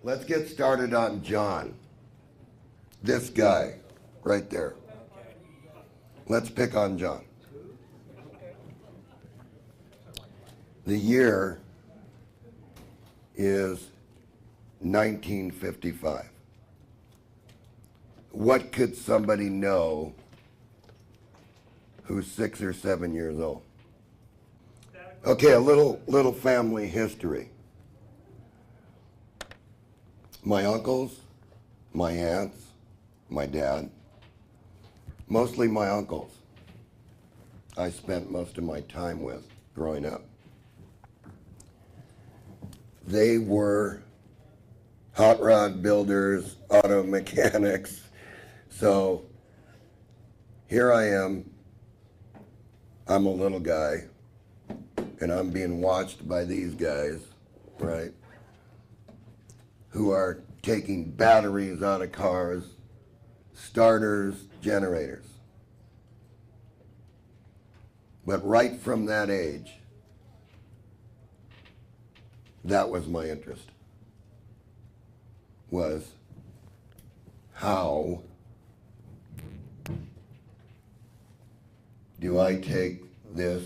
let's get started on John. This guy, right there. Let's pick on John. The year is 1955. What could somebody know who's 6 or 7 years old? Okay, a little family history. My uncles, my aunts, my dad, mostly my uncles, I spent most of my time with growing up. They were hot rod builders, auto mechanics. So here I am, I'm a little guy, and I'm being watched by these guys, right, who are taking batteries out of cars, starters, generators. But right from that age, that was my interest, was how do I take this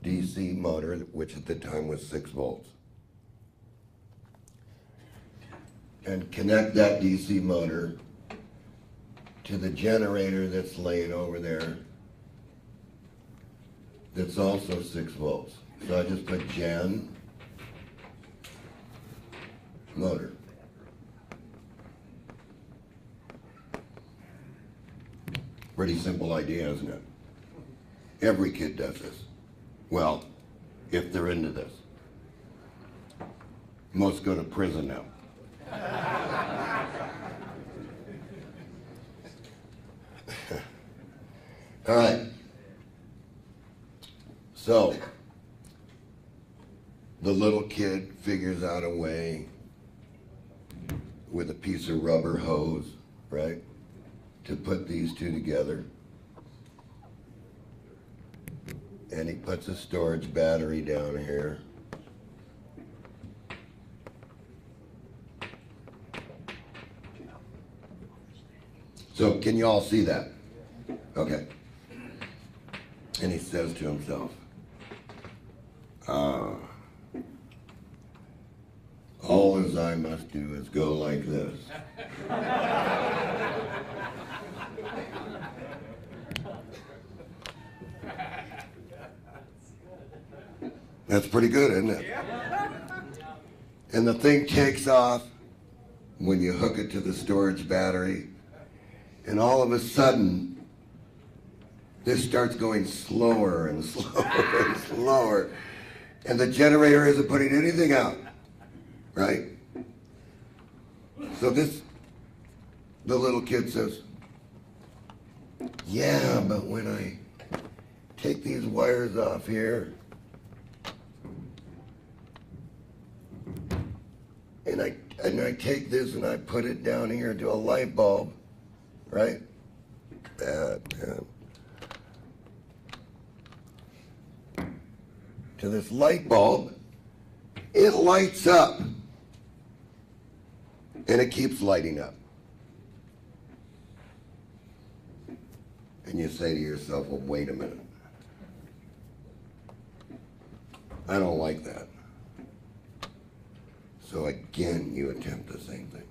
DC motor, which at the time was 6 volts, and connect that DC motor to the generator that's laying over there that's also 6 volts. So I just put gen motor. Pretty simple idea, isn't it? Every kid does this. Well, if they're into this. Most go to prison now. All right. So, the little kid figures out a way with a piece of rubber hose, right, to put these two together. And he puts a storage battery down here. So can you all see that? Okay. And he says to himself, all as I must do is go like this. That's pretty good, isn't it? And the thing takes off when you hook it to the storage battery, and all of a sudden, this starts going slower and slower and slower, and the generator isn't putting anything out, right? So the little kid says, yeah, but when I take these wires off here, and I take this and I put it down here to a light bulb, right? To this light bulb, it lights up. And it keeps lighting up. And you say to yourself, well, wait a minute. I don't like that. So again, you attempt the same thing.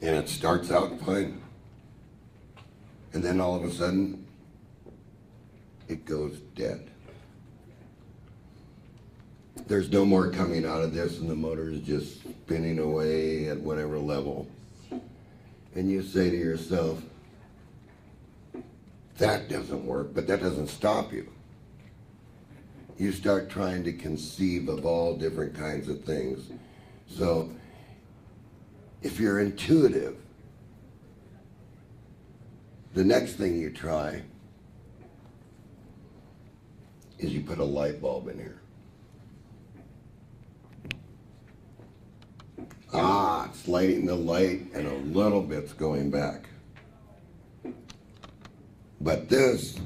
And it starts out fine. And then all of a sudden, it goes dead. There's no more coming out of this, and the motor is just spinning away at whatever level. And you say to yourself, that doesn't work, but that doesn't stop you. You start trying to conceive of all different kinds of things. So, if you're intuitive, the next thing you try is you put a light bulb in here. It's lighting the light and a little bit's going back. But this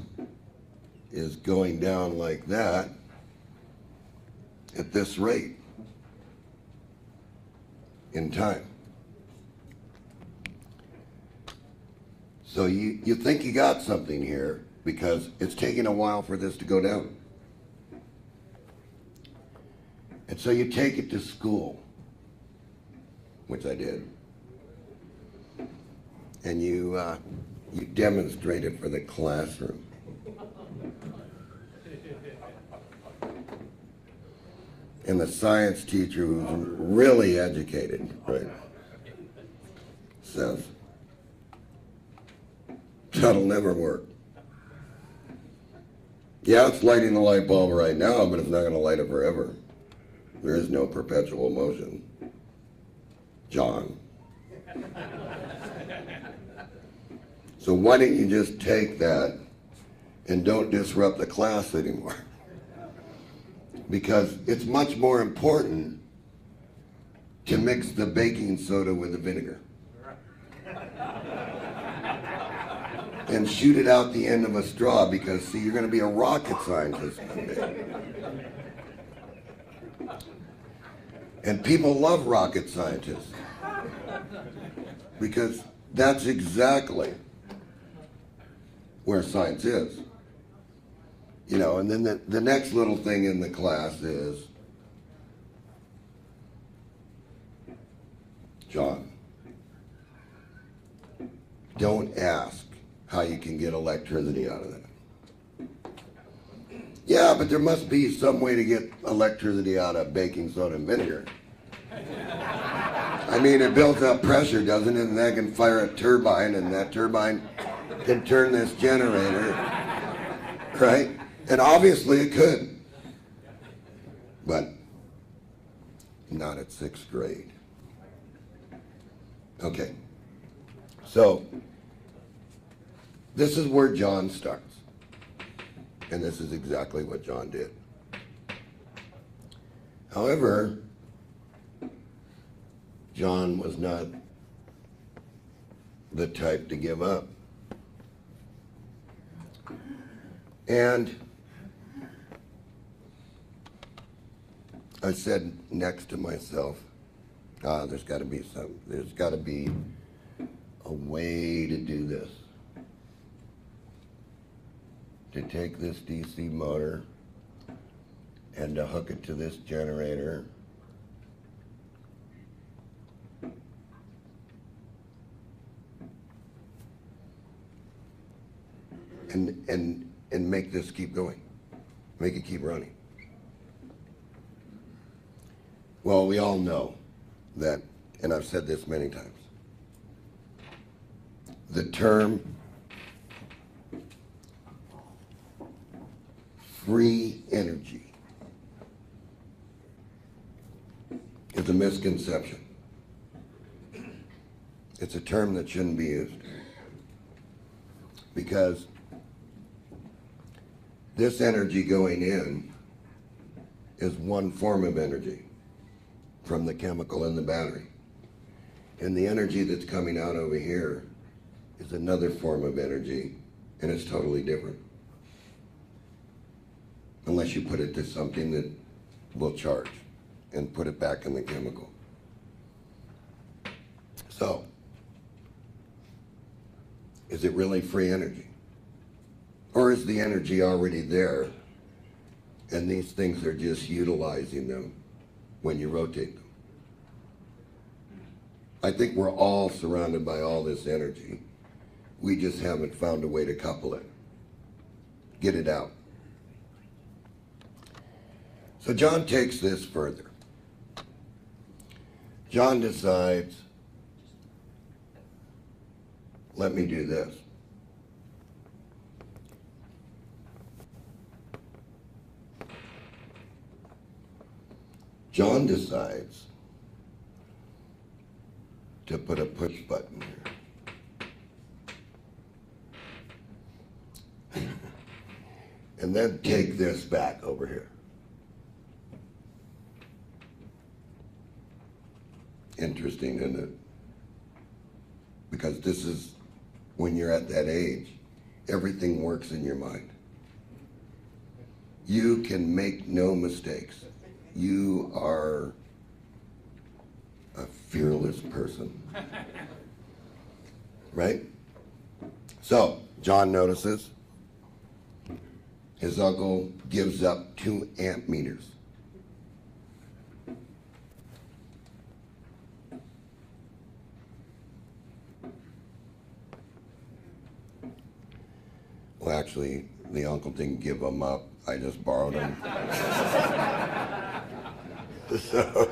is going down like that at this rate in time. So you think you got something here because it's taking a while for this to go down. And so you take it to school, which I did, and you demonstrate it for the classroom. And the science teacher, who's really educated, right, says, that'll never work. Yeah, it's lighting the light bulb right now, but it's not going to light it forever. There is no perpetual motion. John. So why don't you just take that and don't disrupt the class anymore? Because it's much more important to mix the baking soda with the vinegar and shoot it out the end of a straw, because see, you're going to be a rocket scientist one day. And people love rocket scientists because that's exactly where science is. You know, and then the next little thing in the class is, John, don't ask how you can get electricity out of that. Yeah, but there must be some way to get electricity out of baking soda and vinegar. I mean, it builds up pressure, doesn't it? And that can fire a turbine, and that turbine can turn this generator, right? And obviously it could, but not at 6th grade. Okay, so this is where John starts, and this is exactly what John did. However, John was not the type to give up. And I said next to myself, there's got to be a way to do this. To take this DC motor and to hook it to this generator. And make this keep going. Make it keep running. Well, we all know that, and I've said this many times, the term free energy is a misconception. It's a term that shouldn't be used, because this energy going in is one form of energy from the chemical in the battery. And the energy that's coming out over here is another form of energy, and it's totally different. Unless you put it to something that will charge and put it back in the chemical. So, is it really free energy? Or is the energy already there and these things are just utilizing them when you rotate them? I think we're all surrounded by all this energy. We just haven't found a way to couple it, get it out. So John takes this further. John decides, let me do this. John decides to put a push button here. And then take this back over here. Interesting, isn't it? Because this is when you're at that age everything works in your mind. You can make no mistakes. You are a fearless person. Right? So, John notices his uncle gives up 2 amp meters. Well, actually, the uncle didn't give them up. I just borrowed them. so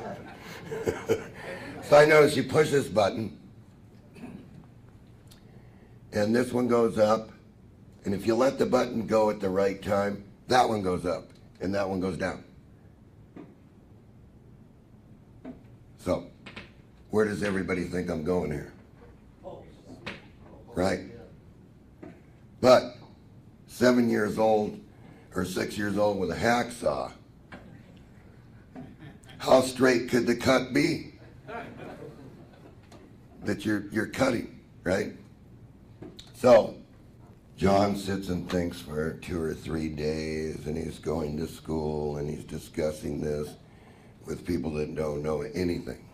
I noticed you push this button, and this one goes up, and if you let the button go at the right time, that one goes up, and that one goes down. So, where does everybody think I'm going here? Right? But 7 years old or 6 years old with a hacksaw, how straight could the cut be that you're cutting, right? So John sits and thinks for 2 or 3 days, and he's going to school and he's discussing this with people that don't know anything,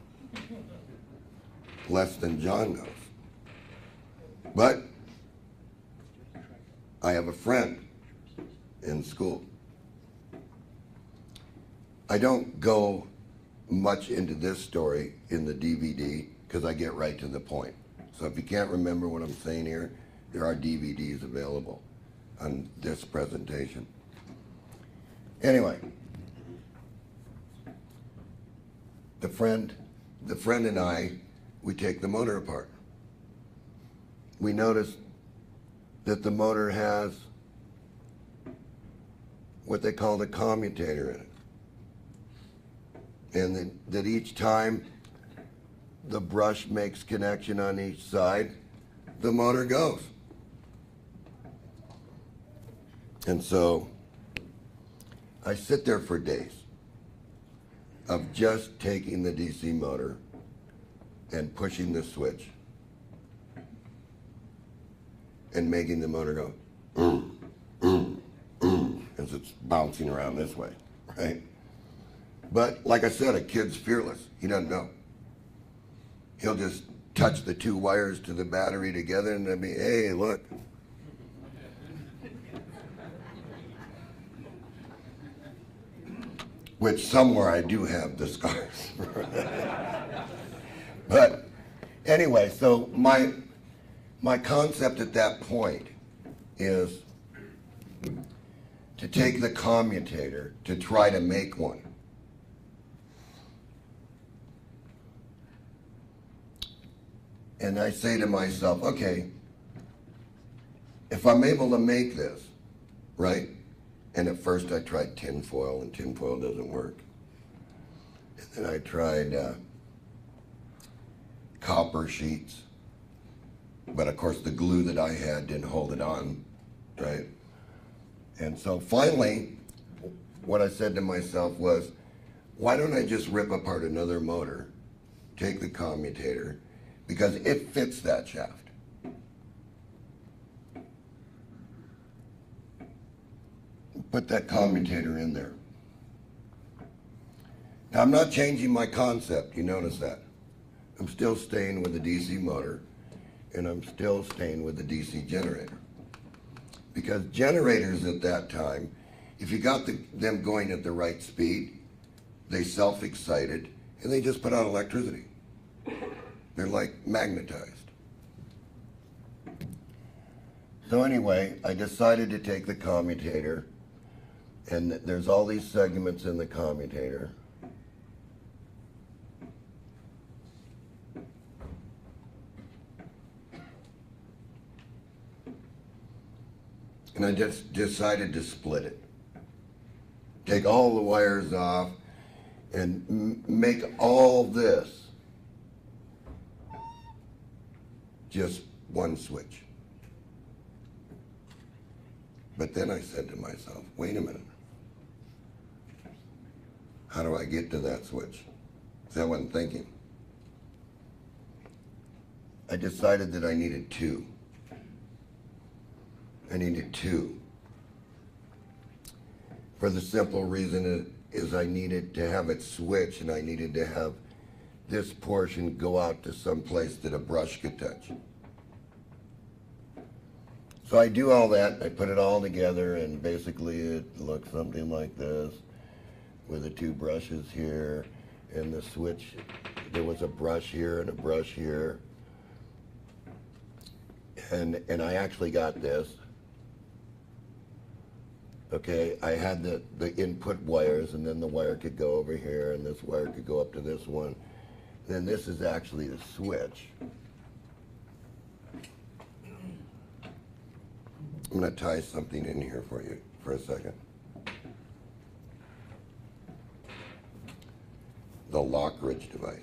less than John knows. But I have a friend in school. I don't go much into this story in the DVD because I get right to the point. So if you can't remember what I'm saying here, there are DVDs available on this presentation. Anyway, the friend and I, we take the motor apart. We notice that the motor has what they call the commutator in it. And that each time the brush makes connection on each side, the motor goes. And so I sit there for days of just taking the DC motor and pushing the switch and making the motor go as it's bouncing around this way, right? But like I said, a kid's fearless. He doesn't know. He'll just touch the 2 wires to the battery together and they'll be, hey, look. Which somewhere I do have the scars. But anyway, so my concept at that point is to take the commutator to try to make one. And I say to myself, okay, if I'm able to make this, right? And at first I tried tinfoil, and tinfoil doesn't work. And then I tried copper sheets. But of course the glue that I had didn't hold it on, right? And so finally, what I said to myself was, why don't I just rip apart another motor, take the commutator, because it fits that shaft. Put that commutator in there. Now I'm not changing my concept, you notice that. I'm still staying with the DC motor, and I'm still staying with the DC generator. Because generators at that time, if you got them going at the right speed, they self-excited, and they just put out electricity. They're like magnetized. So anyway, I decided to take the commutator, and there's all these segments in the commutator. And I just decided to split it. Take all the wires off and make all this just one switch. But then I said to myself, wait a minute. How do I get to that switch? Because I wasn't thinking. I decided that I needed 2. I needed two. For the simple reason is I needed to have it switch, and I needed to have this portion go out to some place that a brush could touch. So I do all that, I put it all together, and basically it looks something like this, with the two brushes here, and the switch. There was a brush here and a brush here. And I actually got this. Okay, I had the input wires, and then the wire could go over here, and this wire could go up to this one. Then this is actually the switch. I'm going to tie something in here for you for a second. The Lockridge device.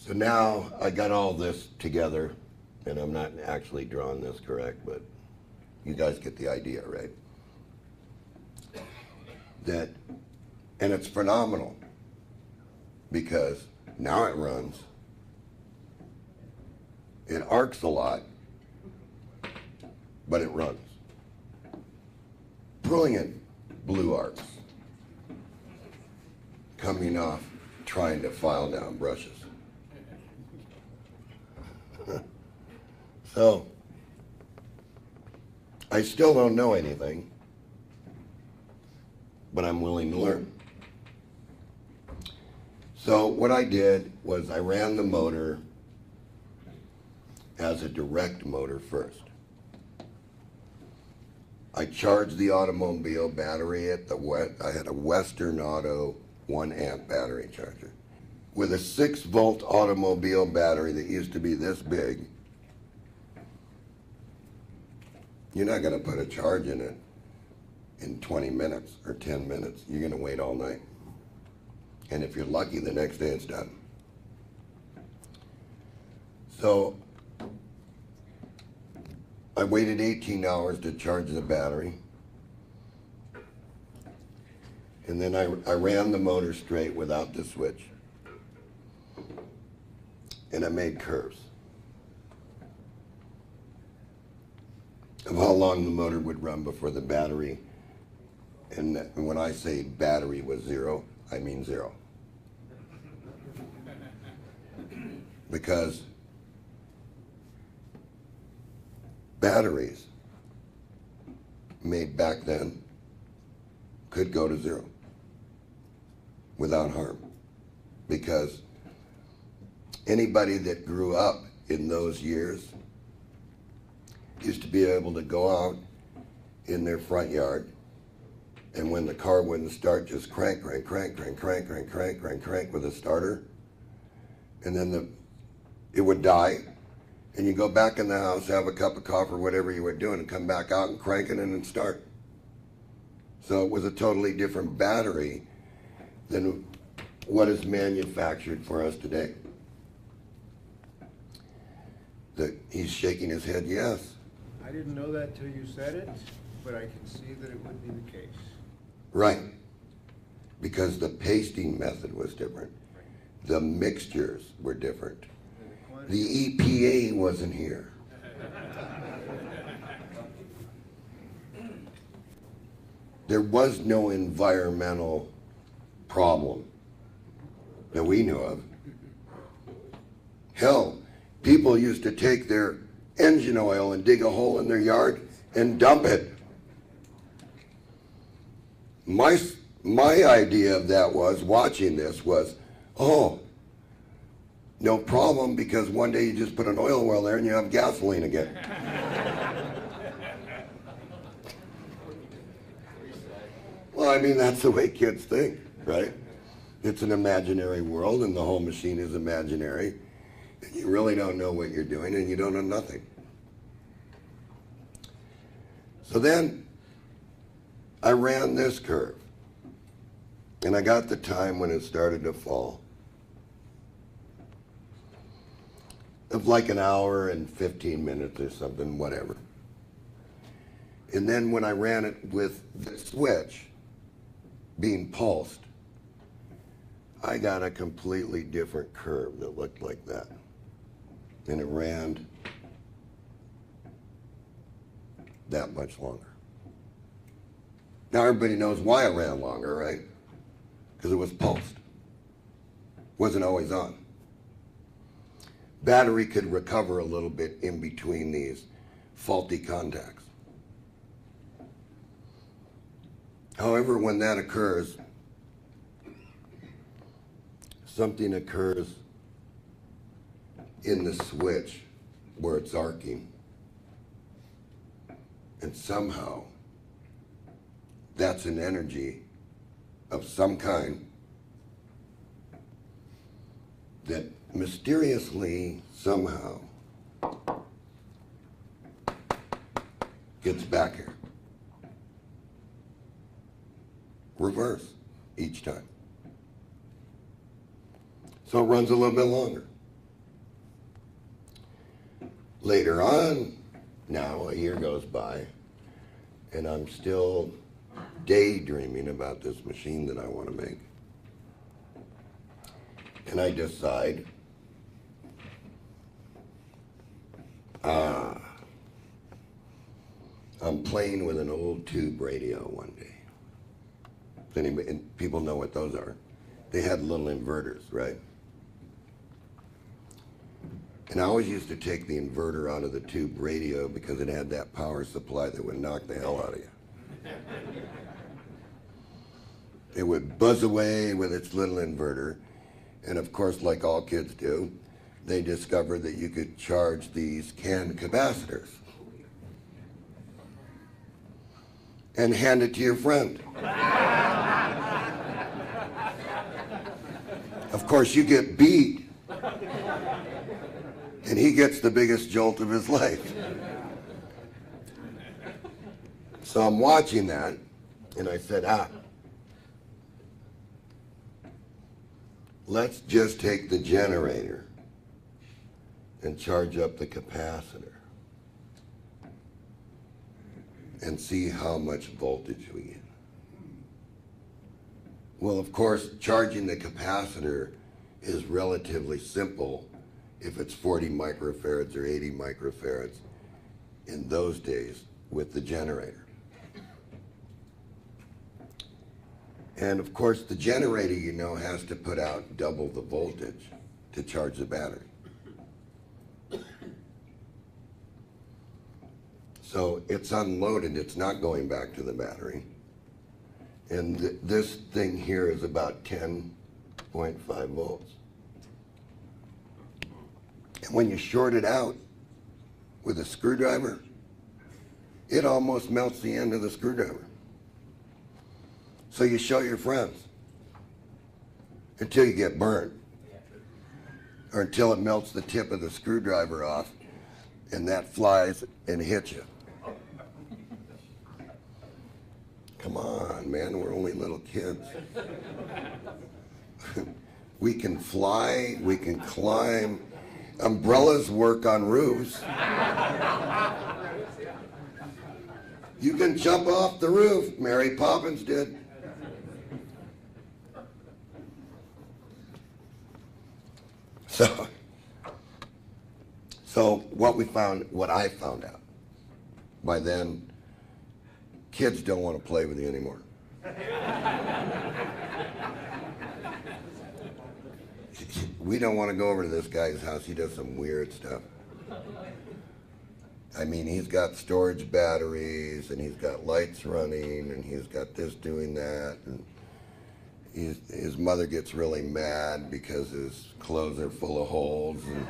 So now, I got all this together, and I'm not actually drawing this correct, but you guys get the idea, right? And it's phenomenal, because now it runs. It arcs a lot, but it runs. Brilliant blue arcs coming off trying to file down brushes. So, I still don't know anything, but I'm willing to learn. So what I did was I ran the motor as a direct motor first. I charged the automobile battery at I had a Western Auto 1 amp battery charger. With a 6-volt automobile battery that used to be this big, you're not going to put a charge in it in 20 minutes or 10 minutes. You're going to wait all night. And if you're lucky, the next day it's done. So I waited 18 hours to charge the battery. And then I ran the motor straight without the switch. And I made curves of how long the motor would run before the battery. And when I say battery was zero, I mean zero. Because batteries made back then could go to zero without harm. Because anybody that grew up in those years used to be able to go out in their front yard, and when the car wouldn't start, just crank, crank, crank, crank, crank, crank, crank, crank, crank with a starter, and then it would die, and you go back in the house, have a cup of coffee or whatever you were doing, and come back out and crank it in and start. So it was a totally different battery than what is manufactured for us today. He's shaking his head, yes. I didn't know that till you said it, but I can see that it would be the case. Right, because the pasting method was different. The mixtures were different. The EPA wasn't here. There was no environmental problem that we knew of. Hell, people used to take their engine oil and dig a hole in their yard and dump it. My idea of that was, watching this was, oh, no problem, because one day you just put an oil well there and you have gasoline again. Well, I mean, that's the way kids think, right? It's an imaginary world, and the whole machine is imaginary. And you really don't know what you're doing, and you don't know nothing. So then I ran this curve, and I got the time when it started to fall. of like an hour and 15 minutes or something, whatever. And then when I ran it with the switch being pulsed, I got a completely different curve that looked like that. And it ran that much longer. Now everybody knows why it ran longer, right? Because it was pulsed. Wasn't always on. Battery could recover a little bit in between these faulty contacts. However, when that occurs, something occurs in the switch where it's arcing. And somehow, that's an energy of some kind that mysteriously, somehow, gets back here. Reverse each time. So it runs a little bit longer. Later on, now a year goes by, and I'm still daydreaming about this machine that I want to make. And I decide, I'm playing with an old tube radio one day. If anybody, and people know what those are. They had little inverters, right? And I always used to take the inverter out of the tube radio because it had that power supply that would knock the hell out of you. It would buzz away with its little inverter. And of course, like all kids do, they discovered that you could charge these canned capacitors and hand it to your friend. Of course, you get beat, and he gets the biggest jolt of his life. So I'm watching that, and I said, let's just take the generator and charge up the capacitor and see how much voltage we get. Well, of course, charging the capacitor is relatively simple if it's 40 microfarads or 80 microfarads in those days with the generator. And of course, the generator, you know, has to put out double the voltage to charge the battery. So it's unloaded, it's not going back to the battery. And this thing here is about 10.5 volts. And when you short it out with a screwdriver, it almost melts the end of the screwdriver. So you show your friends until you get burned, or until it melts the tip of the screwdriver off and that flies and hits you. Come on, man, we're only little kids. We can fly, we can climb. Umbrellas work on roofs. You can jump off the roof. Mary Poppins did. So what I found out, by then, kids don't want to play with you anymore. We don't want to go over to this guy's house. He does some weird stuff. I mean, he's got storage batteries, and he's got lights running, and he's got this doing that, and his mother gets really mad because his clothes are full of holes. And,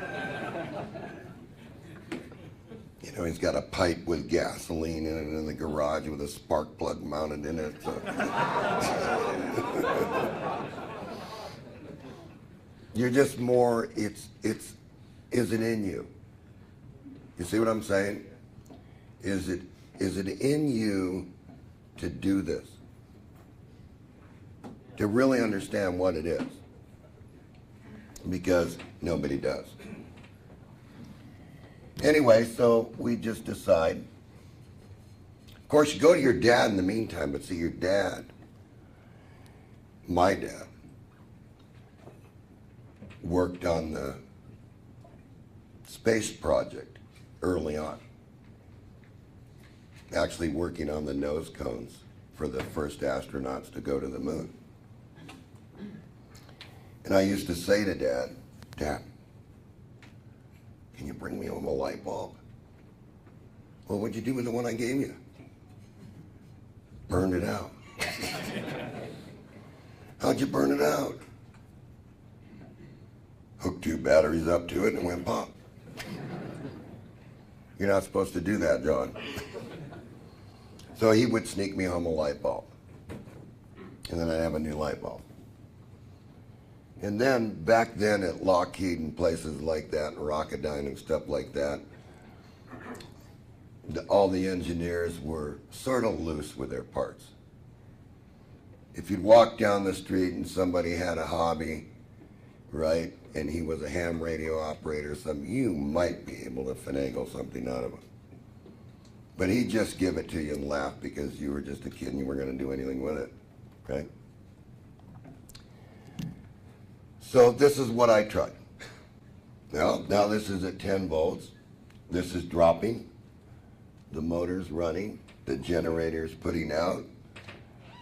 you know, he's got a pipe with gasoline in it in the garage with a spark plug mounted in it. So. You're just more, is it in you? You see what I'm saying? Is it in you to do this? To really understand what it is? Because nobody does. Anyway, so we just decide. Of course, you go to your dad in the meantime, but see, your dad, my dad, worked on the space project early on. Actually working on the nose cones for the first astronauts to go to the moon. And I used to say to Dad, Dad, can you bring me home a light bulb? Well, what'd you do with the one I gave you? Burned it out. How'd you burn it out? Hooked 2 batteries up to it and it went pop. You're not supposed to do that, John. So he would sneak me home a light bulb. And then I'd have a new light bulb. And then, back then at Lockheed and places like that, and Rocketdyne and stuff like that, all the engineers were sort of loose with their parts. If you'd walk down the street and somebody had a hobby, right, and he was a ham radio operator or something, you might be able to finagle something out of him. But he'd just give it to you and laugh because you were just a kid and you weren't going to do anything with it, okay? So this is what I tried. Now this is at 10 volts. This is dropping. The motor's running. The generator's putting out.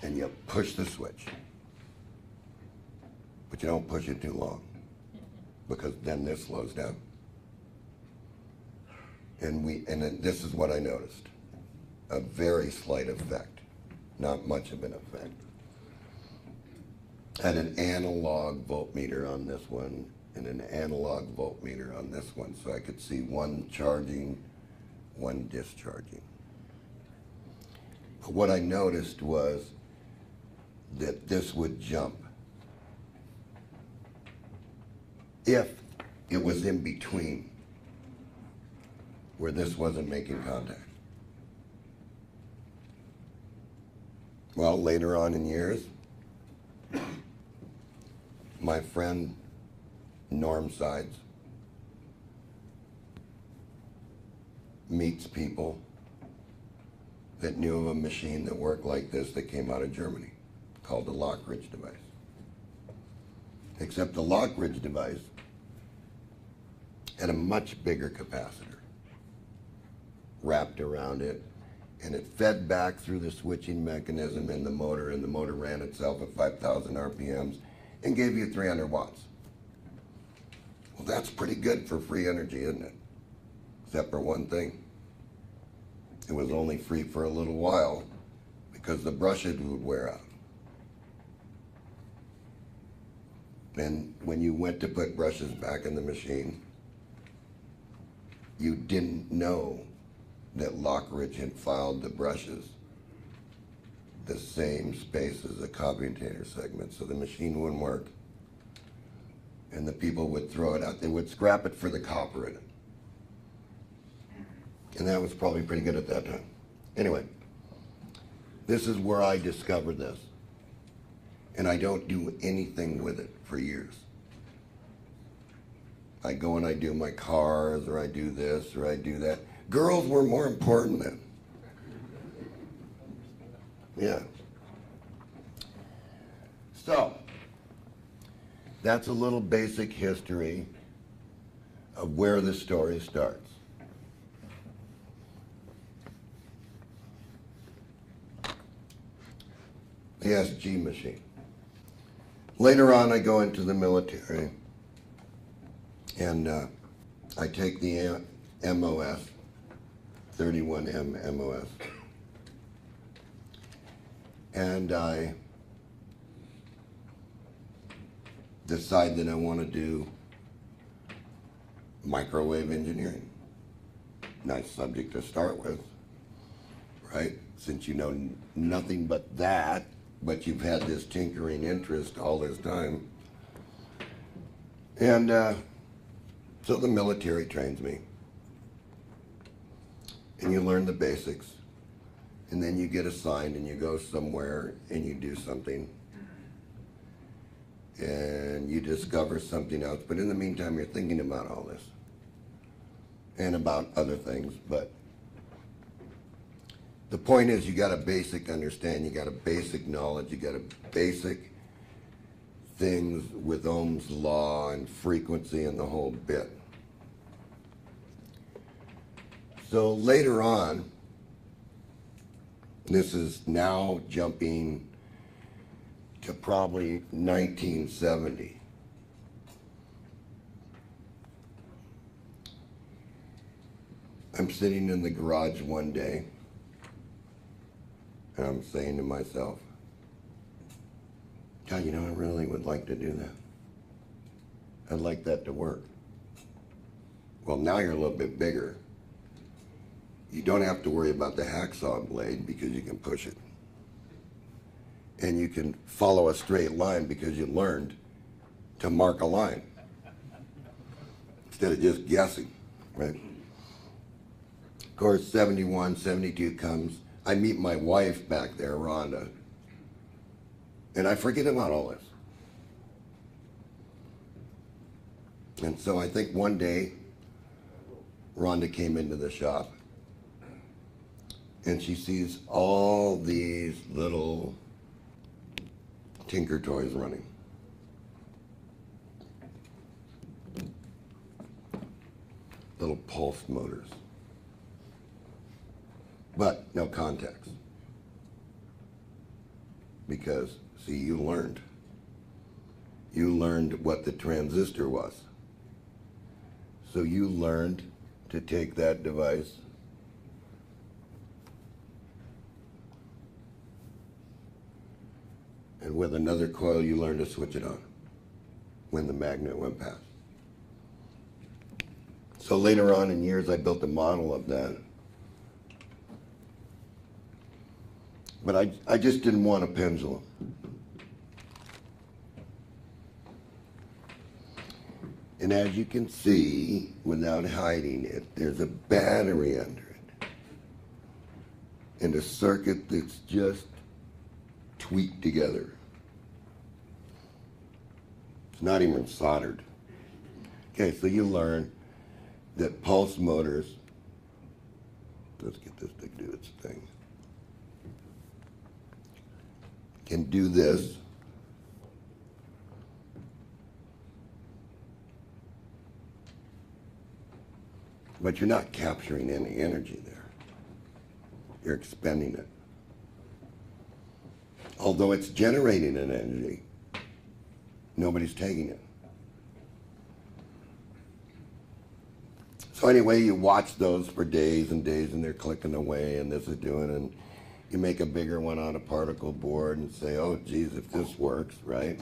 And you push the switch. But you don't push it too long, because then this slows down. And then this is what I noticed. A very slight effect. Not much of an effect. Had an analog voltmeter on this one and an analog voltmeter on this one, so I could see one charging, one discharging. But what I noticed was that this would jump if it was in between where this wasn't making contact. Well, later on in years, my friend Norm Sides meets people that knew of a machine that worked like this that came out of Germany, called the Lockridge device. Except the Lockridge device had a much bigger capacitor wrapped around it, and it fed back through the switching mechanism in the motor, and the motor ran itself at 5,000 RPMs and gave you 300 watts. Well, that's pretty good for free energy, isn't it? Except for one thing. It was only free for a little while because the brushes would wear out. And when you went to put brushes back in the machine, you didn't know that Lockridge had filed the brushes the same space as the commutator segment, so the machine wouldn't work. And the people would throw it out. They would scrap it for the copper in it. And that was probably pretty good at that time. Anyway, this is where I discovered this. And I don't do anything with it for years. I go and I do my cars, or I do this, or I do that. Girls were more important then. Yeah. So, that's a little basic history of where the story starts. The SG machine. Later on, I go into the military, and I take the MOS, 31M MOS, and I decide that I want to do microwave engineering. Nice subject to start with, right? Since you know nothing but that, but you've had this tinkering interest all this time. And so the military trains me. And you learn the basics. And then you get assigned and you go somewhere and you do something. And you discover something else. But in the meantime, you're thinking about all this. and about other things, but the point is you got a basic understanding, you got a basic knowledge, you got a basic things with Ohm's law and frequency and the whole bit. So later on, this is now jumping to probably 1970. I'm sitting in the garage one day, and I'm saying to myself, God, you know, I really would like to do that. I'd like that to work. Well, now you're a little bit bigger. You don't have to worry about the hacksaw blade because you can push it. And you can follow a straight line because you learned to mark a line instead of just guessing, right? Of course, 71, 72 comes. I meet my wife back there, Rhonda, and I forget about all this. And so I think one day, Rhonda came into the shop, and she sees all these little Tinker Toys running. Little pulse motors. But no contacts. Because, see, you learned. You learned what the transistor was. So you learned to take that device and with another coil you learned to switch it on when the magnet went past. So later on in years I built a model of that. But I just didn't want a pendulum. And as you can see, without hiding it, there's a battery under it. And a circuit that's just tweaked together. It's not even soldered. Okay, so you learn that pulse motors, let's get this to do its thing, can do this. But you're not capturing any energy there. You're expending it. Although it's generating an energy, nobody's taking it. So anyway, you watch those for days and days, and they're clicking away, and this is doing, and you make a bigger one on a particle board and say, oh, geez, if this works, right?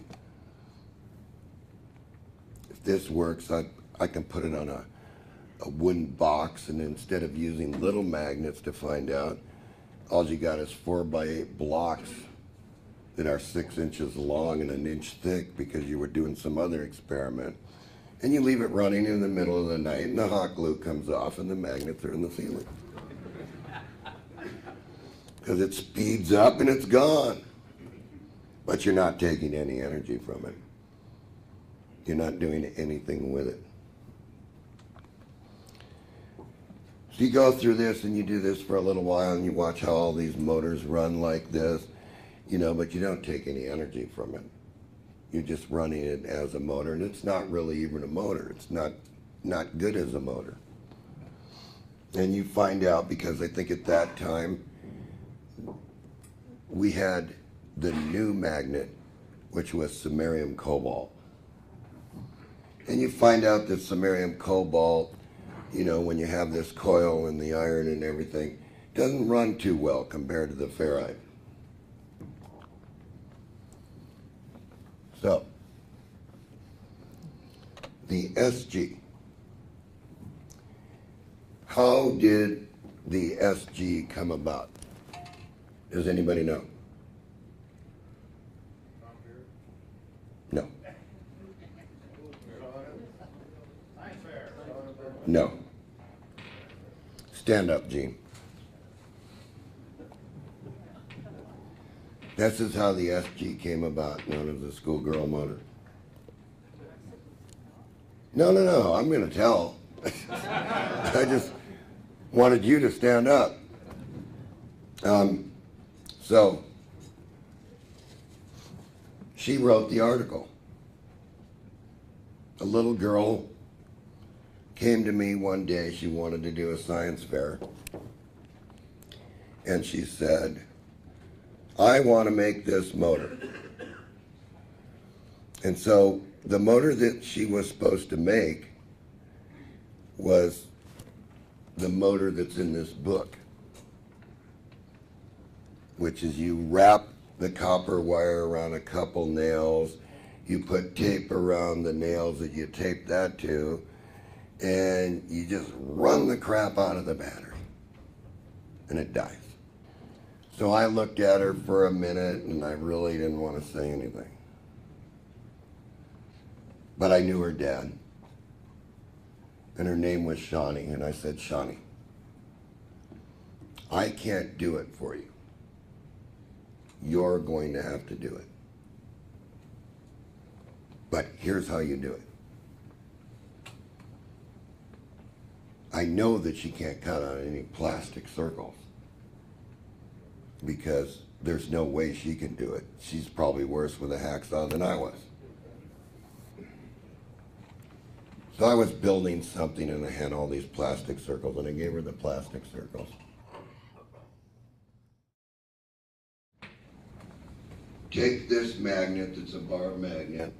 If this works, I can put it on a wooden box, and instead of using little magnets to find out, all you got is 4x8 blocks that are 6 inches long and 1 inch thick because you were doing some other experiment. And you leave it running in the middle of the night, and the hot glue comes off, and the magnets are in the ceiling. Because it speeds up and it's gone. But you're not taking any energy from it. You're not doing anything with it. So you go through this and you do this for a little while and you watch how all these motors run like this, you know, but you don't take any energy from it. You're just running it as a motor, and it's not really even a motor. It's not good as a motor. And you find out, because I think at that time we had the new magnet, which was samarium cobalt. And you find out that samarium cobalt, you know, when you have this coil and the iron and everything, doesn't run too well compared to the ferrite. So, the SG. How did the SG come about? Does anybody know? No. No. Stand up, Gene. This is how the SG came about, known as the schoolgirl motor. No, I'm going to tell. I just wanted you to stand up. So she wrote the article. A little girl came to me one day. She wanted to do a science fair. And she said, I want to make this motor. And so the motor that she was supposed to make was the motor that's in this book, which is you wrap the copper wire around a couple nails, you put tape around the nails that you tape that to, and you just run the crap out of the battery, and it dies. So I looked at her for a minute, and I really didn't want to say anything. But I knew her dad, and her name was Shawnee, and I said, Shawnee, I can't do it for you. You're going to have to do it. But here's how you do it. I know that she can't cut out any plastic circles because there's no way she can do it. She's probably worse with a hacksaw than I was. So I was building something and I had all these plastic circles and I gave her the plastic circles. Take this magnet that's a bar magnet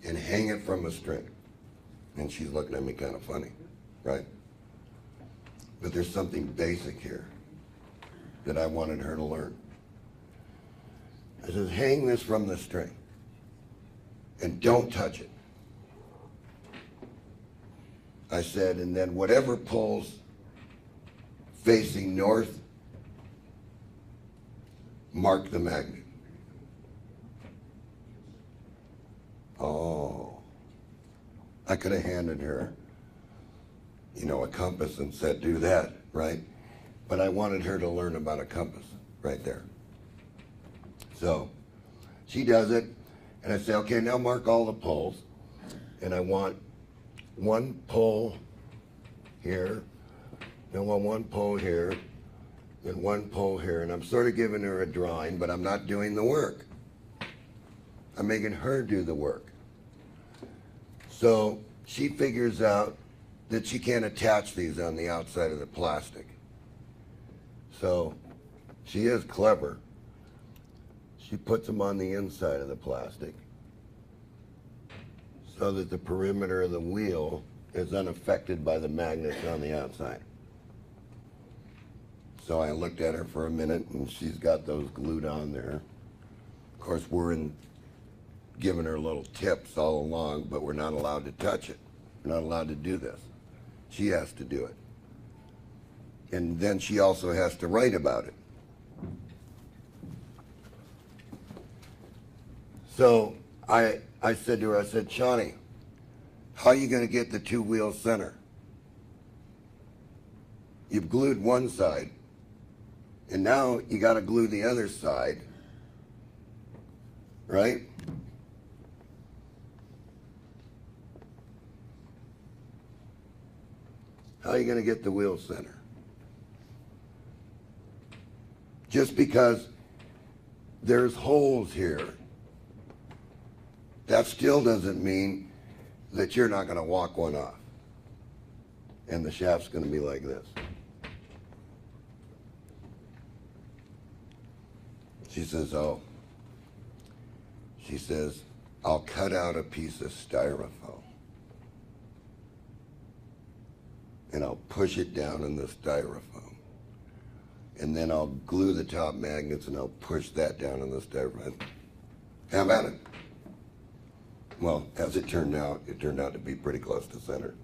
and hang it from a string. And she's looking at me kind of funny, right? But there's something basic here that I wanted her to learn. I said, hang this from the string and don't touch it. I said, and then whatever pulls facing north, mark the magnet. Oh, I could have handed her, a compass and said, do that, right? But I wanted her to learn about a compass right there. So she does it, and I say, okay, now mark all the poles, and I want one pole here, I want one pole here, and one pole here, and I'm sort of giving her a drawing, but I'm not doing the work. I'm making her do the work. So she figures out that she can't attach these on the outside of the plastic. So she is clever. She puts them on the inside of the plastic so that the perimeter of the wheel is unaffected by the magnets on the outside. So I looked at her for a minute and she's got those glued on there. Of course, giving her little tips all along, but we're not allowed to touch it. We're not allowed to do this. She has to do it. And then she also has to write about it. So I said to her, I said, Shawnee, how are you going to get the two wheels center? You've glued one side, and now you got to glue the other side, right? How are you going to get the wheel center? Just because there's holes here, that still doesn't mean that you're not going to walk one off. And the shaft's going to be like this. She says, oh. She says, I'll cut out a piece of styrofoam. And I'll push it down in the styrofoam. And then I'll glue the top magnets and I'll push that down in the styrofoam. How about it? Well, as it turned out to be pretty close to center.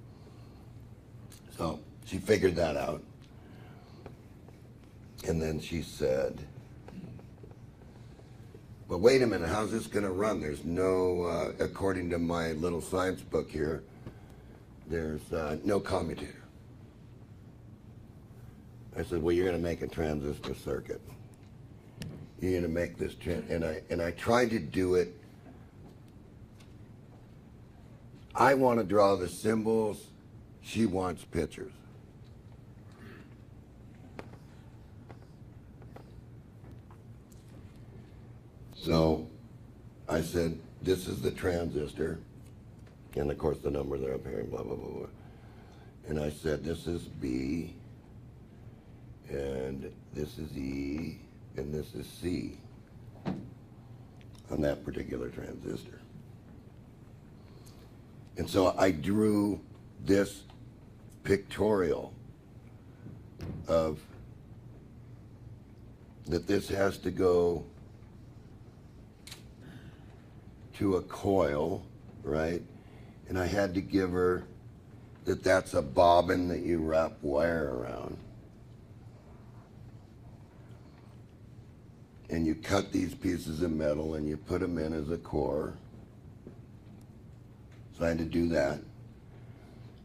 So she figured that out. And then she said, but wait a minute, how's this going to run? There's no, according to my little science book here, there's no commutator. I said, well, you're going to make a transistor circuit. You're going to make this, and I tried to do it I want to draw the symbols. She wants pictures. So I said, this is the transistor. And of course the numbers are up here and blah, blah, blah, blah. And I said, this is B, and this is E, and this is C on that particular transistor. And so I drew this pictorial of that this has to go to a coil, right? And I had to give her that that's a bobbin that you wrap wire around. And you cut these pieces of metal and you put them in as a core. So I had to do that.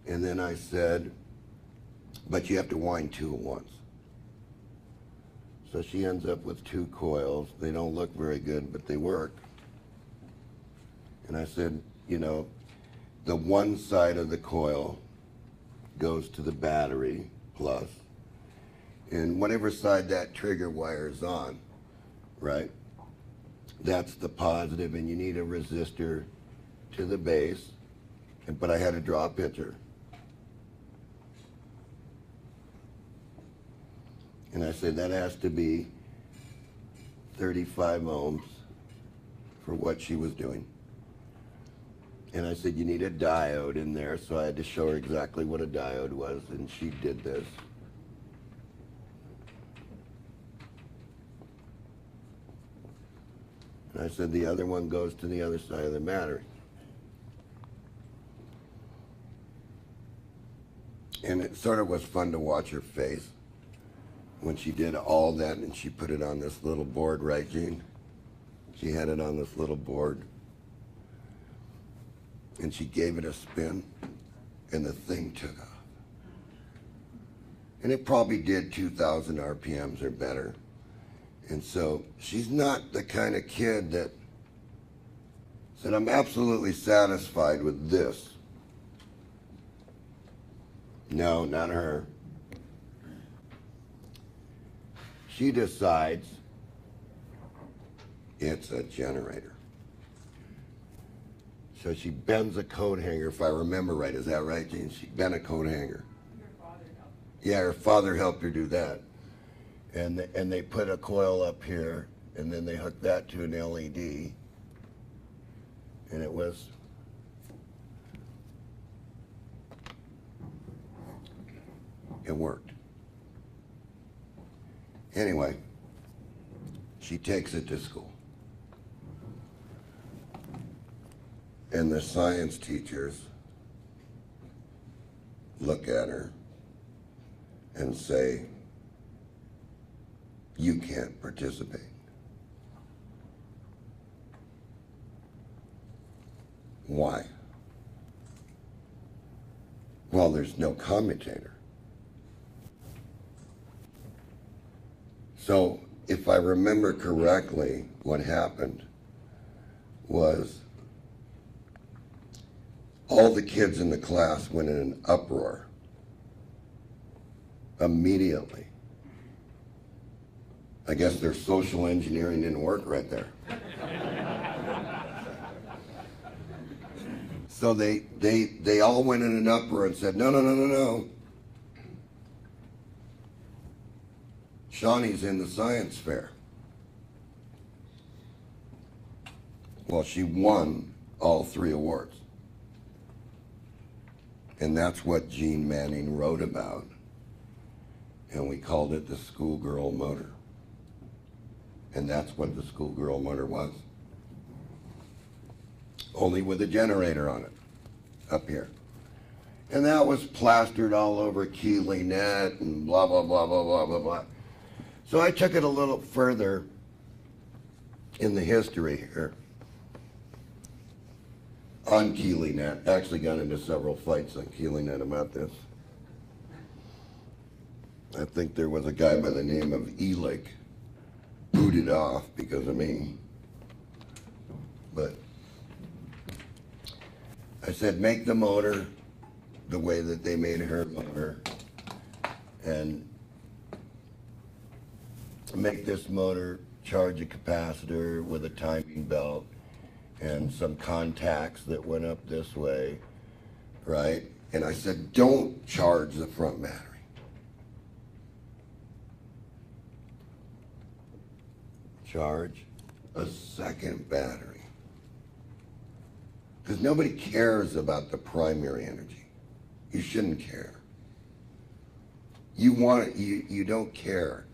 And then I said, but you have to wind two at once. So she ends up with two coils. They don't look very good, but they work. And I said, you know, the one side of the coil goes to the battery plus, and whatever side that trigger wire is on, right, that's the positive, and you need a resistor to the base. But I had to draw a picture. And I said that has to be 35 ohms for what she was doing. And I said, you need a diode in there, so I had to show her exactly what a diode was, and she did this. And I said, the other one goes to the other side of the battery. And it sort of was fun to watch her face when she did all that, and she put it on this little board, right, Gene? She had it on this little board. And she gave it a spin, and the thing took off. And it probably did 2,000 RPMs or better. And so she's not the kind of kid that said, I'm absolutely satisfied with this. No, not her. She decides it's a generator. So she bends a coat hanger, if I remember right. Is that right, Gene? She bent a coat hanger. Your father helped. Yeah, her father helped her do that. And they put a coil up here, and then they hooked that to an LED. And it worked. Anyway, she takes it to school. And the science teachers look at her and say, you can't participate. Why? Well, there's no commutator. So, if I remember correctly, what happened was all the kids in the class went in an uproar immediately. I guess their social engineering didn't work right there. So they all went in an uproar and said, no, no, no, no, no. Shawnee's in the science fair. Well, she won all 3 awards. And that's what Gene Manning wrote about. And we called it the schoolgirl motor. And that's what the schoolgirl motor was. Only with a generator on it, up here. And that was plastered all over Keeley Net and blah, blah, blah, blah, blah, blah, blah. So I took it a little further in the history here on Keeley Net. Actually got into several fights on Keeley Net about this. I think there was a guy by the name of Elick booted off because of me. But I said, make the motor the way that they made her motor, and make this motor charge a capacitor with a timing belt and some contacts that went up this way, right? And I said, don't charge the front battery. Charge a second battery. Because nobody cares about the primary energy. You shouldn't care. You want it, you don't care.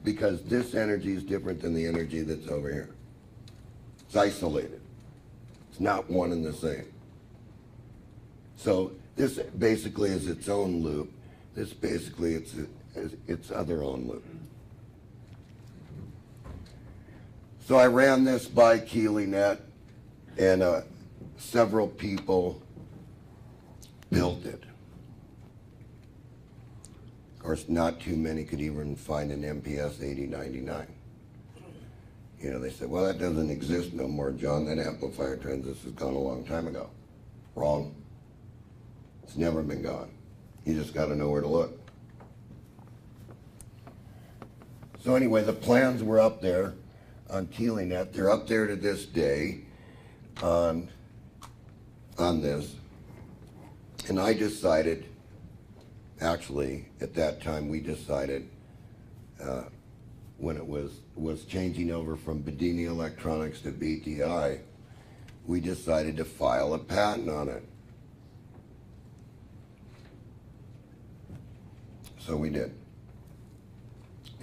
Because this energy is different than the energy that's over here. It's isolated. It's not one and the same. So this basically is its own loop. This basically is its other own loop. So I ran this by KeelyNet, and several people built it. Of course, not too many could even find an MPS 8099. You know, they said, well, that doesn't exist no more, John. That amplifier transistor's gone a long time ago. Wrong. It's never been gone. You just got to know where to look. So anyway, the plans were up there on KeelyNet. They're up there to this day on this. And I decided, actually, at that time, we decided, when it was changing over from Bedini Electronics to BTI, we decided to file a patent on it. So we did.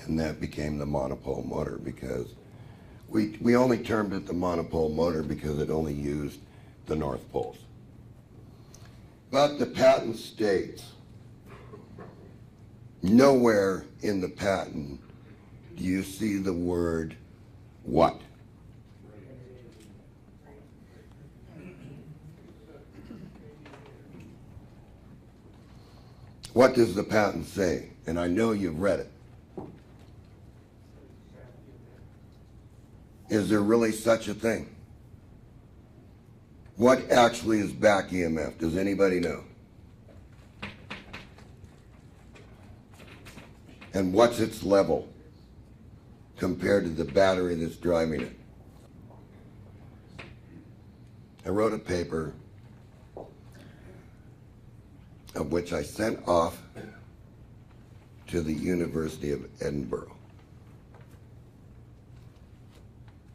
And that became the monopole motor, because we only termed it the monopole motor because it only used the North Poles. But the patent states, nowhere in the patent do you see the word what? What does the patent say? And I know you've read it. Is there really such a thing? What actually is back EMF? Does anybody know? And what's its level compared to the battery that's driving it? I wrote a paper of which I sent off to the University of Edinburgh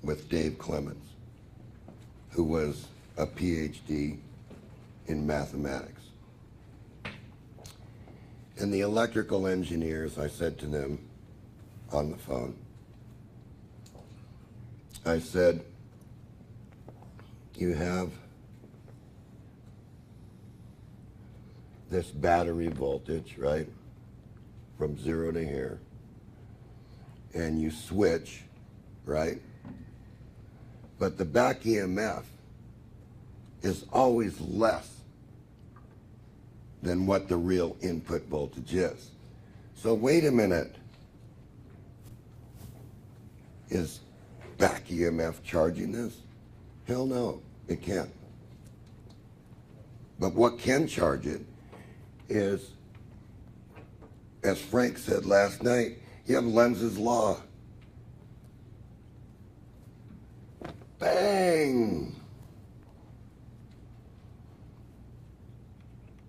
with Dave Clemens, who was a PhD in mathematics. And the electrical engineers, I said to them on the phone, I said, you have this battery voltage, right, from 0 to here, and you switch, right, but the back EMF is always less than what the real input voltage is. So wait a minute, is back EMF charging this? Hell no, it can't. But what can charge it is, as Frank said last night, you have Lenz's law. Bang!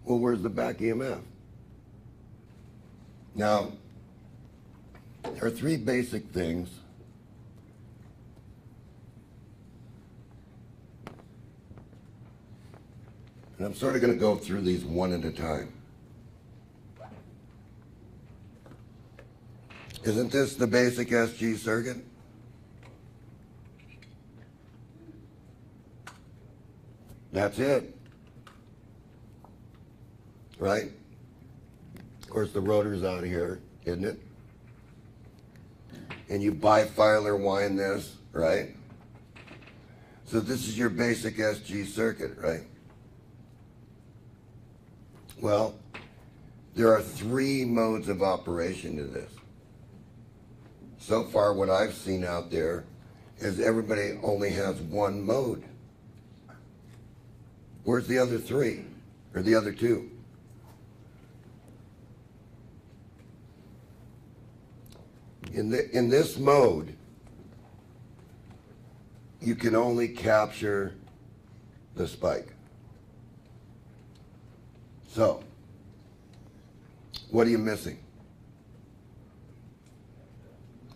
Well, where's the back EMF? Now, there are three basic things and I'm sort of going to go through these one at a time. Isn't this the basic SG circuit? That's it. Right? Of course, the rotor's out here, isn't it? And you bifilar wind this, right? So this is your basic SG circuit, right? Well, there are three modes of operation to this. So far, what I've seen out there is everybody only has one mode. Where's the other three? Or the other two? In this mode, you can only capture the spike. So, what are you missing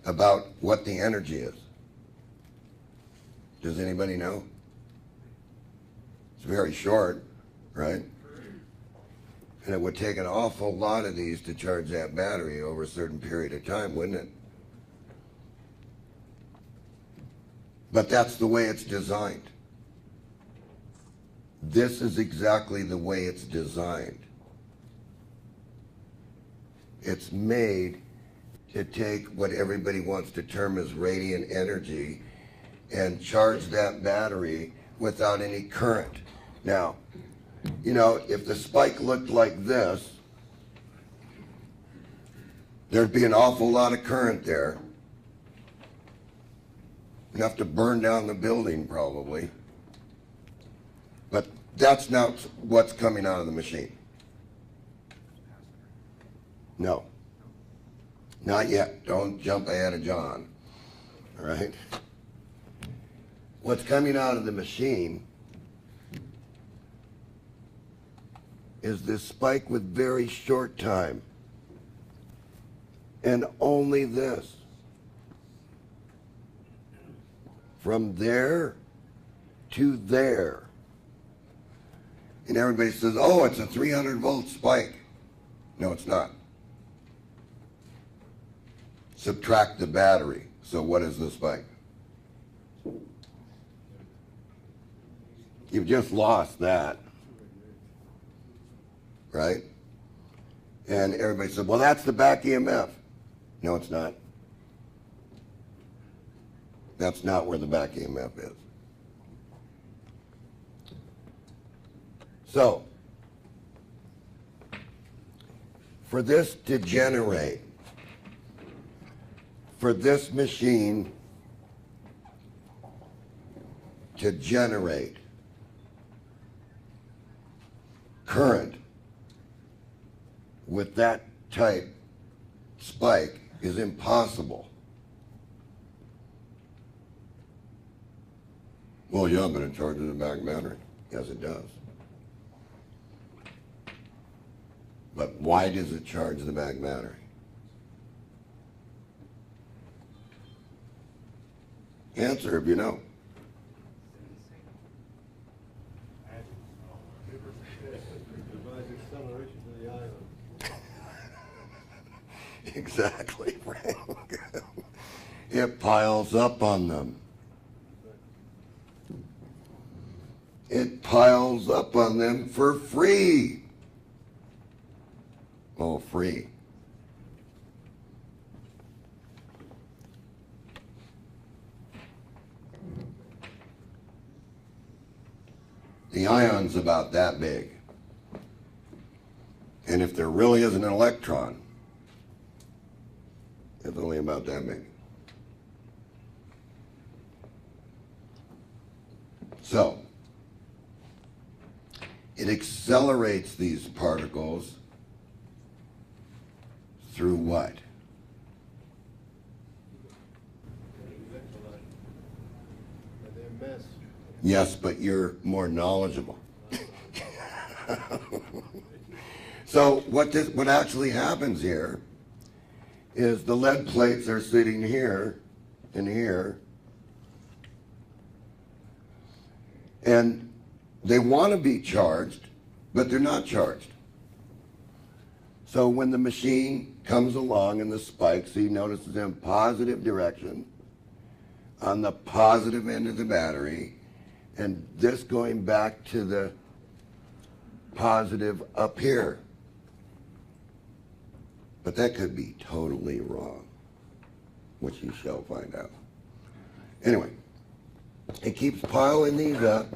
about what the energy is? Does anybody know? It's very short, right? And it would take an awful lot of these to charge that battery over a certain period of time, wouldn't it? But that's the way it's designed. This is exactly the way it's designed. It's made to take what everybody wants to term as radiant energy and charge that battery without any current. Now, you know, if the spike looked like this, there'd be an awful lot of current there. Enough to burn down the building, probably. But that's not what's coming out of the machine. No. Not yet. Don't jump ahead of John. All right? What's coming out of the machine is this spike with very short time. And only this. From there to there. And everybody says, oh, it's a 300 volt spike. No, it's not. Subtract the battery. So what is the spike? You've just lost that. Right? And everybody said, well, that's the back EMF. No, it's not. That's not where the back EMF is. So, for this to generate, for this machine to generate current with that type spike is impossible. Well, yeah, but it charges the back battery. Yes, it does. But why does it charge the back battery? Answer if you know. Exactly, Frank. It piles up on them. It piles up on them for free. Oh, free. The ion's about that big. And if there really isn't an electron, it's only about that big. So, it accelerates these particles through what? Yes, but you're more knowledgeable. So what actually happens here is the lead plates are sitting here and here, and they want to be charged, but they're not charged. So when the machine comes along and the spikes, he notices in positive direction on the positive end of the battery, and this going back to the positive up here. But that could be totally wrong, which you shall find out. Anyway, it keeps piling these up.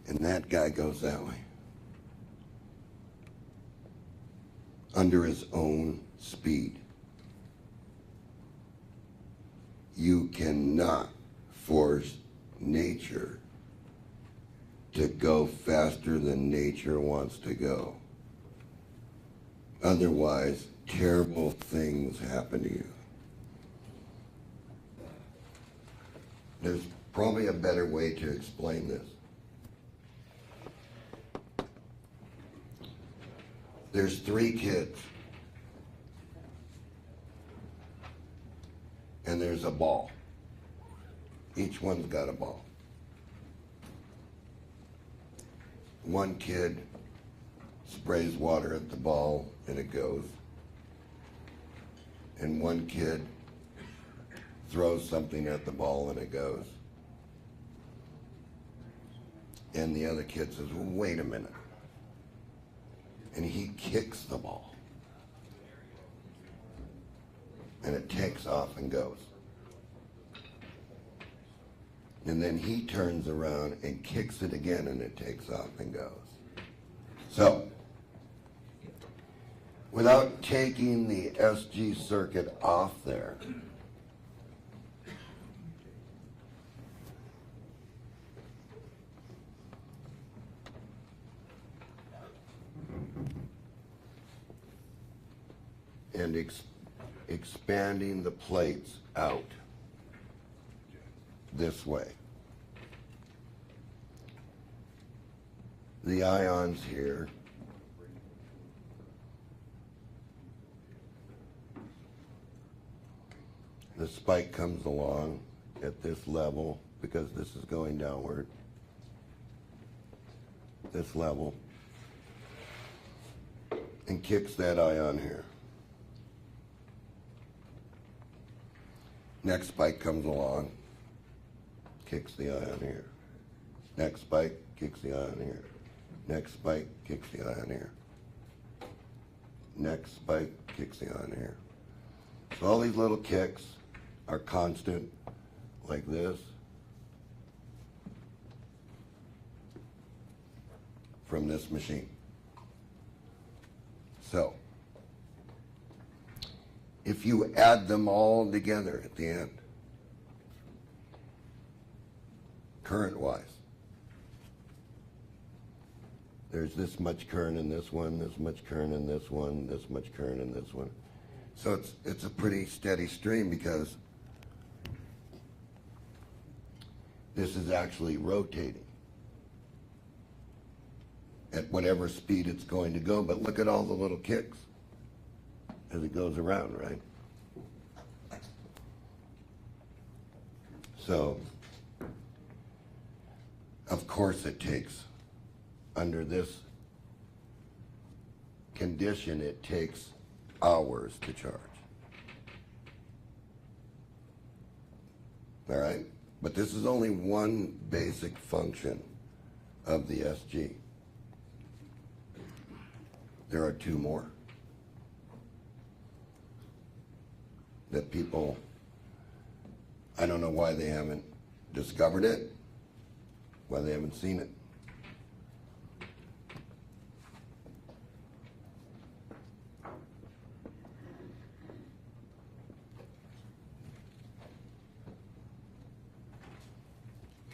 And that guy goes that way. under his own speed. You cannot force nature to go faster than nature wants to go. Otherwise, terrible things happen to you. There's probably a better way to explain this. There's 3 kids. And there's a ball. Each one's got a ball. One kid sprays water at the ball and it goes. And one kid throws something at the ball and it goes. And the other kid says, well, wait a minute. And he kicks the ball. And it takes off and goes. And then he turns around and kicks it again and it takes off and goes. So, without taking the SG circuit off there, and expanding the plates out this way. The ions here the spike comes along at this level because this is going downward. This level. And kicks that ion here. Next spike comes along, kicks the ion here. Next spike kicks the ion here. Next spike kicks the ion here. Next spike kicks the ion here. So all these little kicks are constant, like this, from this machine. So, if you add them all together at the end, current-wise, there's this much current in this one, this much current in this one, this much current in this one. So it's a pretty steady stream because this is actually rotating at whatever speed it's going to go. But look at all the little kicks as it goes around, right? So, of course it takes, under this condition, it takes hours to charge. All right? But this is only one basic function of the SG. There are 2 more that people, I don't know why they haven't discovered it, why they haven't seen it.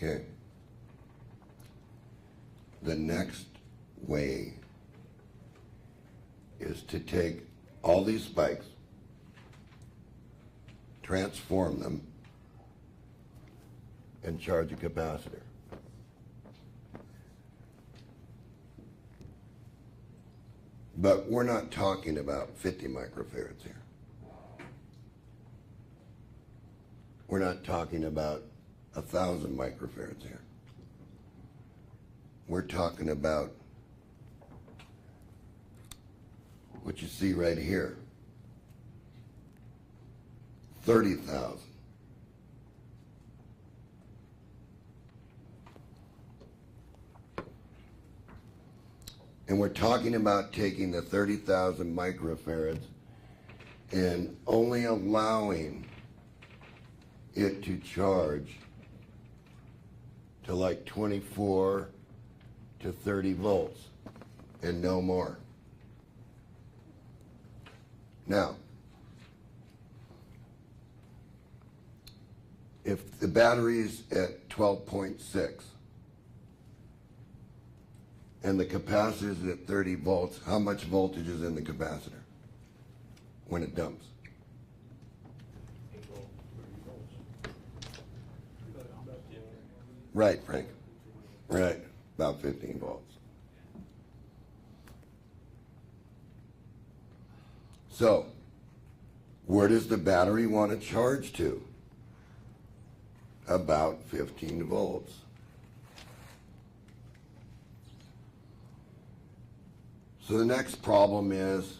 Okay. The next way is to take all these spikes, transform them, and charge a capacitor. But we're not talking about 50 microfarads here. We're not talking about 1,000 microfarads here. We're talking about what you see right here, 30,000. And we're talking about taking the 30,000 microfarads and only allowing it to charge to like 24 to 30 volts and no more. Now, if the battery's at 12.6 and the capacitor's at 30 volts, how much voltage is in the capacitor when it dumps? Right, Frank. Right, about 15 volts. So, where does the battery want to charge to? About 15 volts. So the next problem is,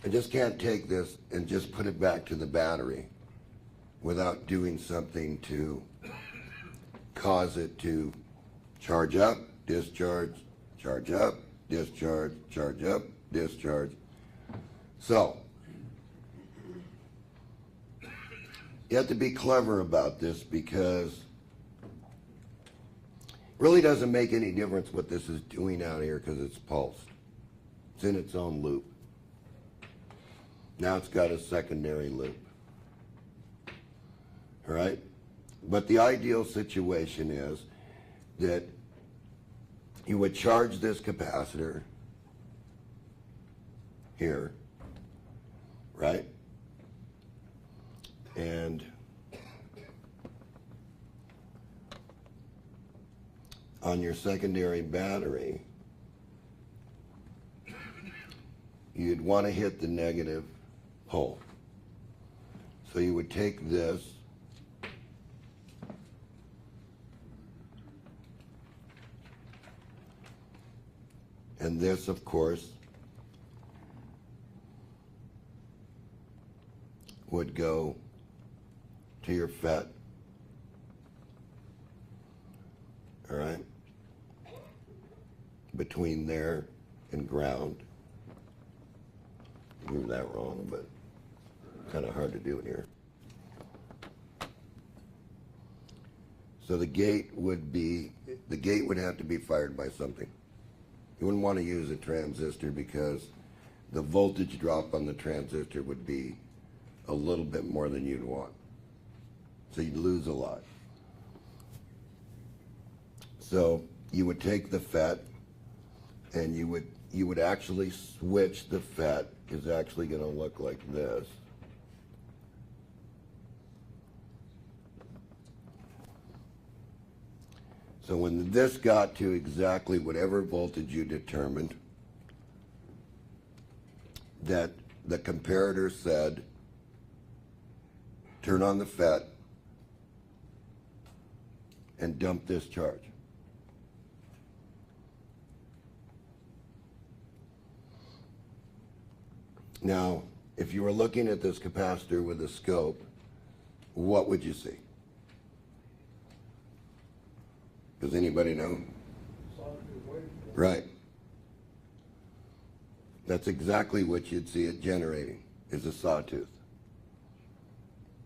I just can't take this and just put it back to the battery without doing something to cause it to charge up, discharge, charge up, discharge, charge up, discharge. So, you have to be clever about this because it really doesn't make any difference what this is doing out here because it's pulsed. It's in its own loop. Now it's got a secondary loop. All right? But the ideal situation is that you would charge this capacitor here, right? And on your secondary battery, you'd want to hit the negative pole. So you would take this and this, of course, would go to your FET. All right? Between there and ground. I drew that wrong, but kind of hard to do it here. So the gate would have to be fired by something. You wouldn't want to use a transistor because the voltage drop on the transistor would be a little bit more than you'd want. So you'd lose a lot. So you would take the FET and you would actually switch the FET. Is actually going to look like this. So when this got to exactly whatever voltage you determined, that the comparator said, turn on the FET and dump this charge. Now, if you were looking at this capacitor with a scope, what would you see? Does anybody know? Right. That's exactly what you'd see it generating, is a sawtooth.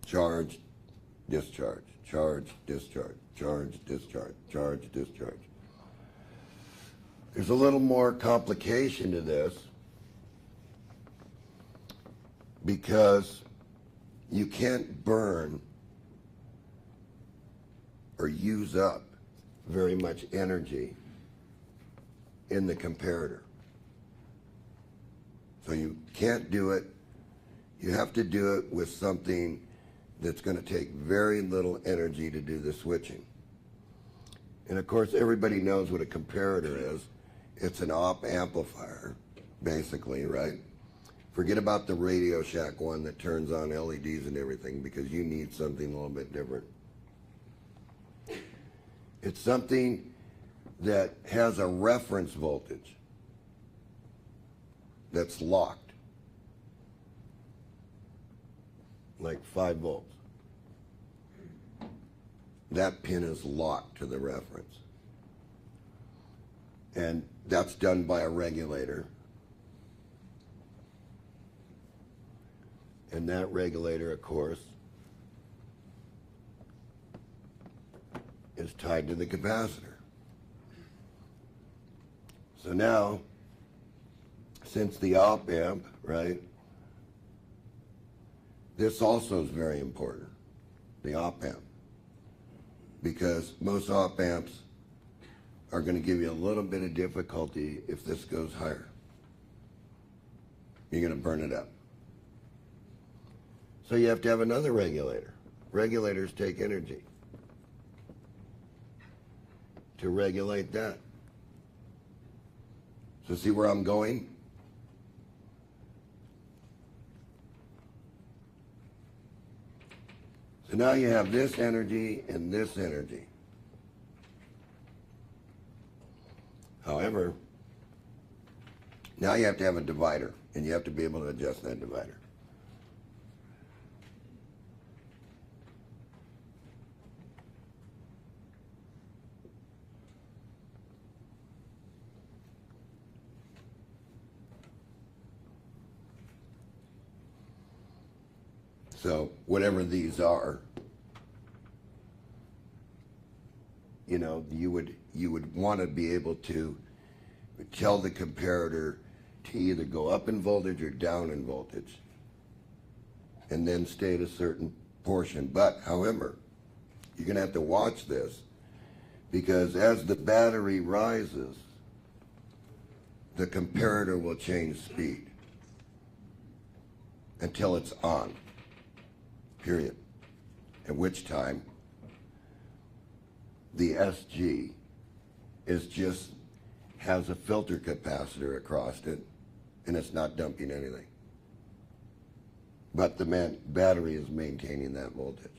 Charge, discharge, charge, discharge, charge, discharge, charge, discharge. There's a little more complication to this because you can't burn or use up very much energy in the comparator. So you can't do it. You have to do it with something that's going to take very little energy to do the switching. And of course, everybody knows what a comparator is. It's an op amplifier, basically, right? Forget about the Radio Shack one that turns on LEDs and everything because you need something a little bit different. It's something that has a reference voltage that's locked, like 5 volts. That pin is locked to the reference. And that's done by a regulator. And that regulator, of course, is tied to the capacitor. So now, since the op amp, right, This also is very important, the op amp, because most op amps are going to give you a little bit of difficulty if this goes higher. You're going to burn it up. So you have to have another regulator. Regulators take energy to regulate that. So see where I'm going? So now you have this energy and this energy. However, now you have to have a divider, and you have to be able to adjust that divider. So whatever these are, you know, you would want to be able to tell the comparator to either go up in voltage or down in voltage, and then stay at a certain portion. But however, you're going to have to watch this, because as the battery rises, the comparator will change speed until it's on. Period. At which time the SG has a filter capacitor across it, and it's not dumping anything. But the battery is maintaining that voltage.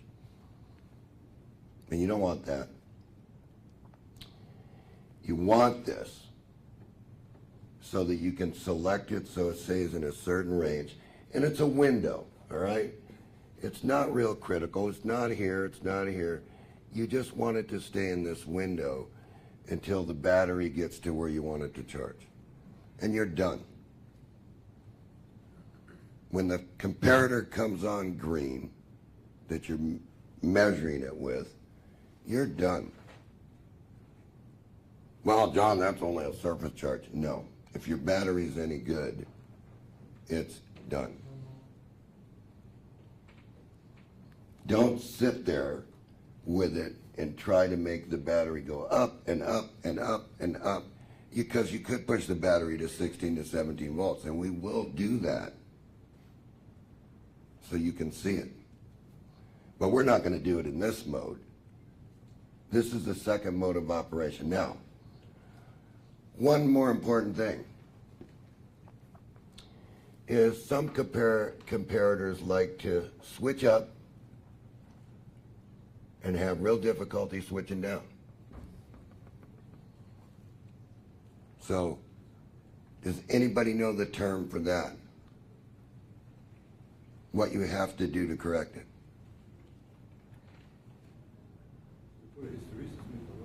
And you don't want that. You want this so that you can select it so it stays in a certain range. And it's a window, all right? It's not real critical. It's not here. It's not here. You just want it to stay in this window until the battery gets to where you want it to charge. And you're done. When the comparator comes on green that you're measuring it with, you're done. Well, John, that's only a surface charge. No. If your battery's any good, it's done. Don't sit there with it and try to make the battery go up and up and up and up, because you could push the battery to 16 to 17 volts, and we will do that so you can see it. But we're not going to do it in this mode. This is the second mode of operation. Now, one more important thing is some comparators like to switch up and have real difficulty switching down. So, does anybody know the term for that? What you have to do to correct it?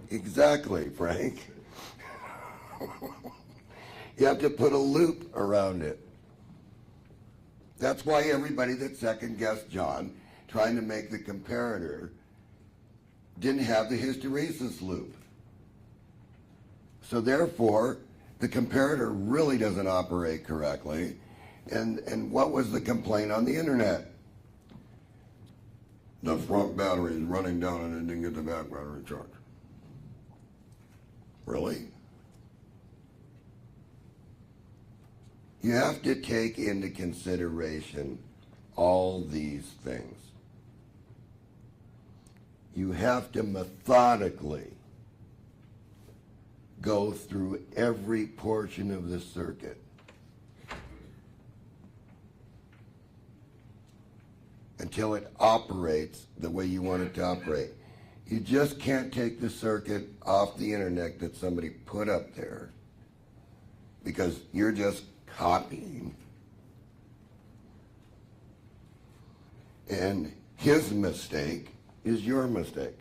Exactly, Frank. You have to put a loop around it. That's why everybody that second-guessed John, trying to make the comparator, didn't have the hysteresis loop. So therefore, the comparator really doesn't operate correctly. And what was the complaint on the internet? The front battery is running down and it didn't get the back battery charged. Really? You have to take into consideration all these things. You have to methodically go through every portion of the circuit. Until it operates the way you want it to operate. You just can't take the circuit off the internet that somebody put up there, because you're just copying. And his mistake is your mistake.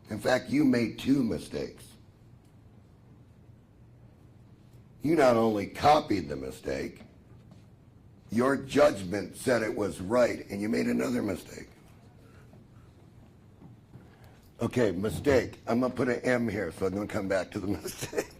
In fact, you made two mistakes. You not only copied the mistake, your judgment said it was right, and you made another mistake. Okay, mistake. I'm going to put an M here, so I'm going to come back to the mistake.